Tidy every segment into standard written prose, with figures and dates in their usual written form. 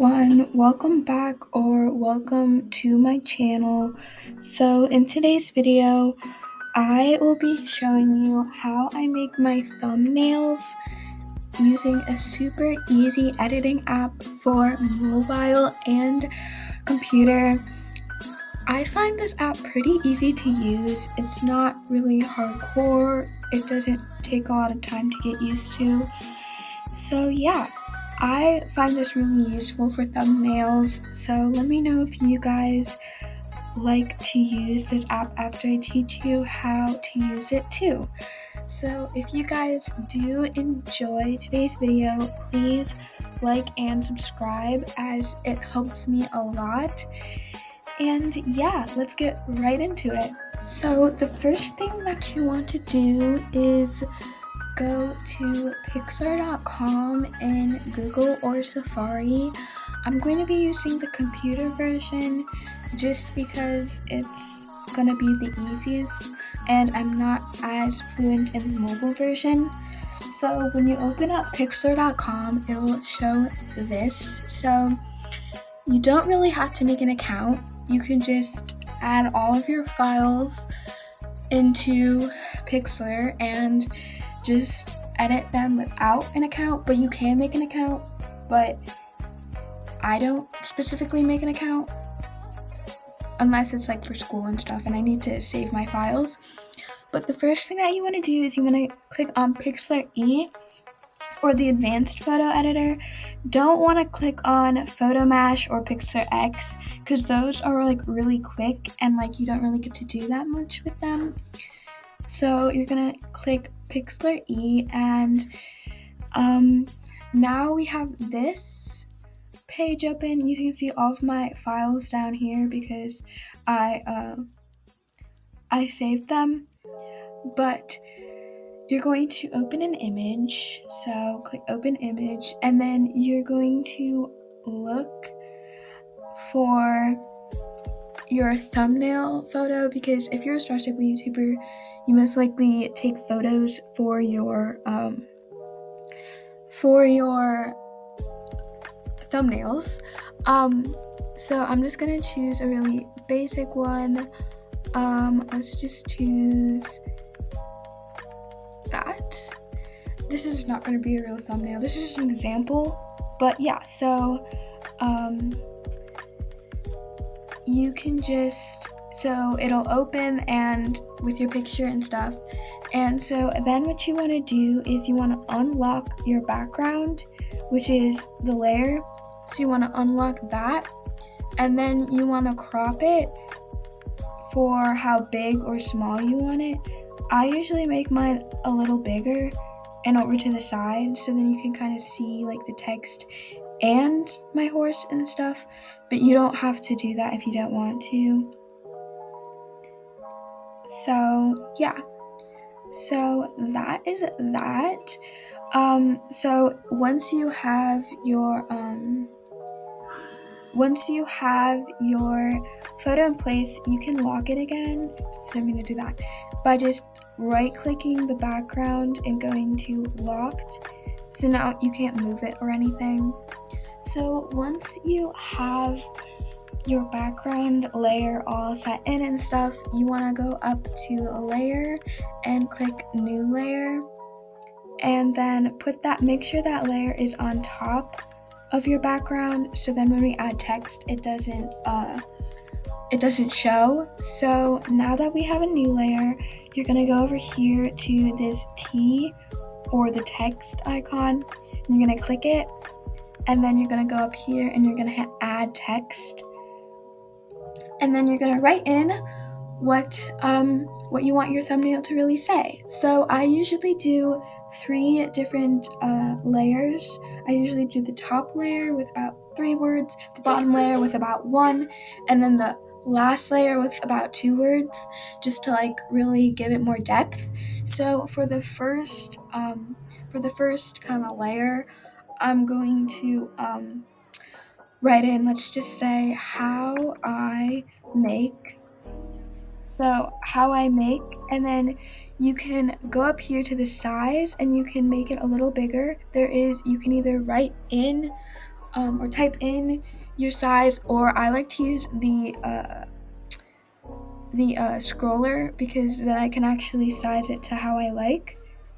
everyone, welcome back or welcome to my channel. So in today's video, I will be showing you how I make my thumbnails using a super easy editing app for mobile and computer. I find this app pretty easy to use. It's not really hardcore. It doesn't take a lot of time to get used to. So yeah, I find this really useful for thumbnails, so let me know if you guys like to use this app after I teach you how to use it too. So if you guys do enjoy today's video, please like and subscribe as it helps me a lot. And yeah, let's get right into it. So the first thing that you want to do is go to 𝐜𝐫𝐞𝐝.com in Google or Safari. I'm going to be using the computer version just because it's going to be the easiest and I'm not as fluent in the mobile version. So when you open up 𝐜𝐫𝐞𝐝.com, it will show this. So you don't really have to make an account. You can just add all of your files into Pixlr and just edit them without an account, but you can make an account, but I don't specifically make an account unless it's like for school and stuff and I need to save my files. But the first thing that you want to do is you want to click on Pixlr or the advanced photo editor. Don't want to click on PhotoMash or Pixlr X because those are like really quick and like you don't really get to do that much with them. So you're gonna click Pixlr and now we have this page open. You can see all of my files down here because I saved them. But you're going to open an image. So click open image and then you're going to look for your thumbnail photo because if you're a Star Stable YouTuber, you most likely take photos for your thumbnails. So I'm just gonna choose a really basic one. Let's just choose that. This is not gonna be a real thumbnail. This is just an example, but yeah. So you can just, so it'll open and with your picture and stuff. And so then what you want to do is you want to unlock your background, which is the layer. So you want to unlock that and then you want to crop it for how big or small you want it. I usually make mine a little bigger and over to the side so then you can kind of see like the text and my horse and stuff, but you don't have to do that if you don't want to. So yeah, so that is that. So once you have your photo in place, you can lock it again. Oops, I'm gonna do that by just right clicking the background and going to locked. So now you can't move it or anything. So once you have your background layer all set in and stuff, you want to go up to layer and click new layer and then make sure that layer is on top of your background so then when we add text it doesn't show. So now that we have a new layer, you're going to go over here to this T or the text icon and you're going to click it. And then you're going to go up here and you're going to hit add text. And then you're going to write in what you want your thumbnail to really say. So I usually do 3 different layers. I usually do the top layer with about 3 words, the bottom layer with about 1, and then the last layer with about 2 words, just to like really give it more depth. So for the first kind of layer, I'm going to write in, let's just say how I make, and then you can go up here to the size and you can make it a little bigger. You can either write in or type in your size, or I like to use the scroller because then I can actually size it to how I like.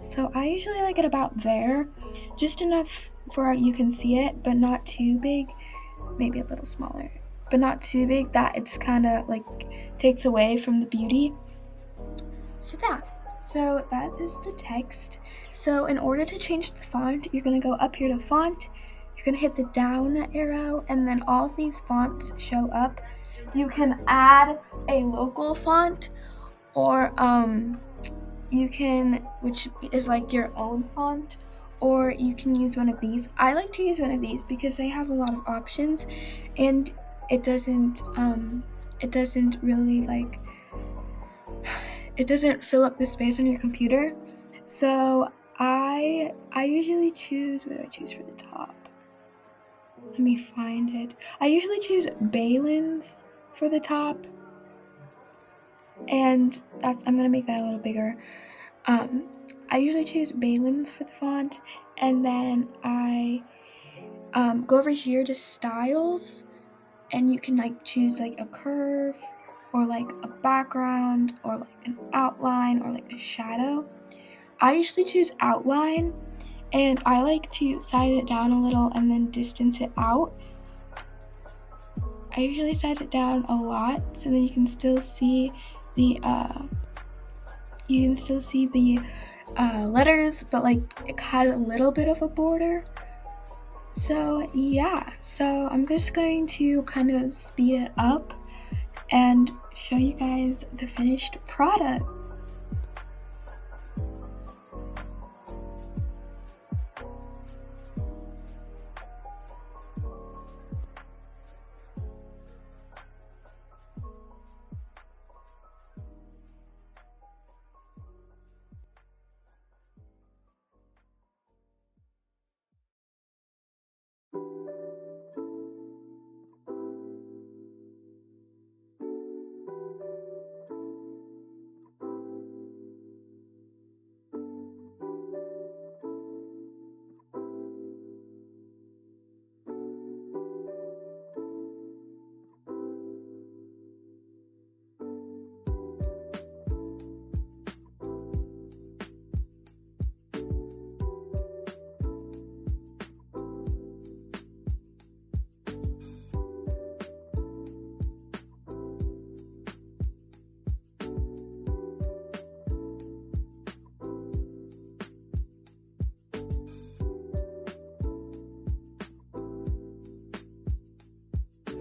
So I usually like it about there, just enough for you can see it, but not too big, maybe a little smaller, but not too big that it's kind of like takes away from the beauty. So that is the text. So in order to change the font, you're going to go up here to font, you're going to hit the down arrow, and then all of these fonts show up. You can add a local font, or you can, which is like your own font, or you can use one of these. I like to use one of these because they have a lot of options, and it doesn't really like, it doesn't fill up the space on your computer. So I usually choose, what do I choose for the top? Let me find it. I usually choose Balins for the top, and I'm gonna make that a little bigger. I usually choose Balins for the font, and then I go over here to styles, and you can like choose like a curve, or like a background, or like an outline, or like a shadow. I usually choose outline, and I like to size it down a little and then distance it out. I usually size it down a lot so then you can still see the letters, but like it has a little bit of a border. So yeah, so I'm just going to kind of speed it up and show you guys the finished product.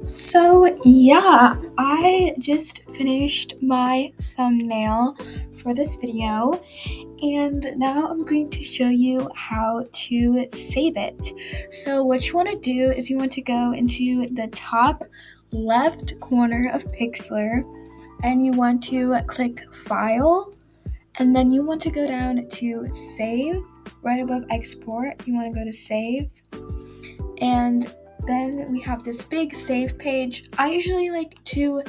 So yeah, I just finished my thumbnail for this video, and now I'm going to show you how to save it. So what you want to do is you want to go into the top left corner of Pixlr, and you want to click File, and then you want to go down to Save. Right above Export, you want to go to Save, and then we have this big save page. I usually like to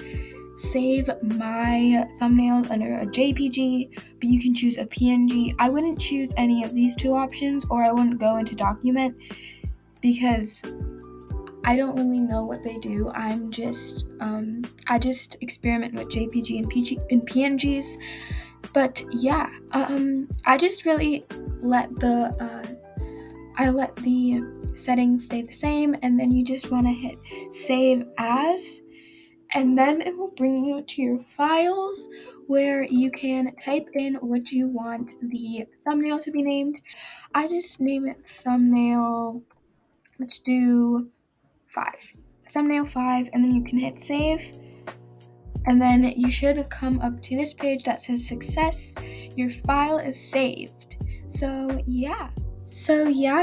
save my thumbnails under a JPG, but you can choose a PNG. I wouldn't choose any of these two options, or I wouldn't go into document because I don't really know what they do. I just experiment with JPG and PNGs. But yeah, I just really let the settings stay the same, and then you just want to hit save as, and then it will bring you to your files where you can type in what you want the thumbnail to be named. I just name it thumbnail, let's do 5. Thumbnail 5, and then you can hit save. And then you should come up to this page that says success. Your file is saved. So yeah,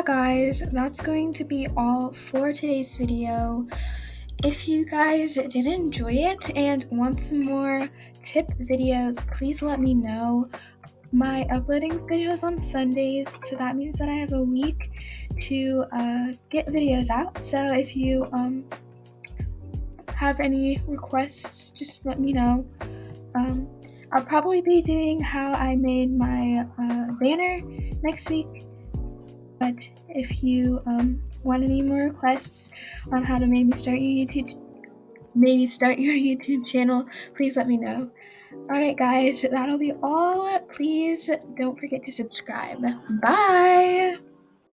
guys, that's going to be all for today's video. If you guys did enjoy it and want some more tip videos, please let me know. My uploading schedule is on Sundays, so that means that I have a week to get videos out. So if you have any requests, just let me know. I'll probably be doing how I made my banner next week. But if you want any more requests on how to maybe start your YouTube channel, please let me know. Alright guys, that'll be all. Please don't forget to subscribe. Bye!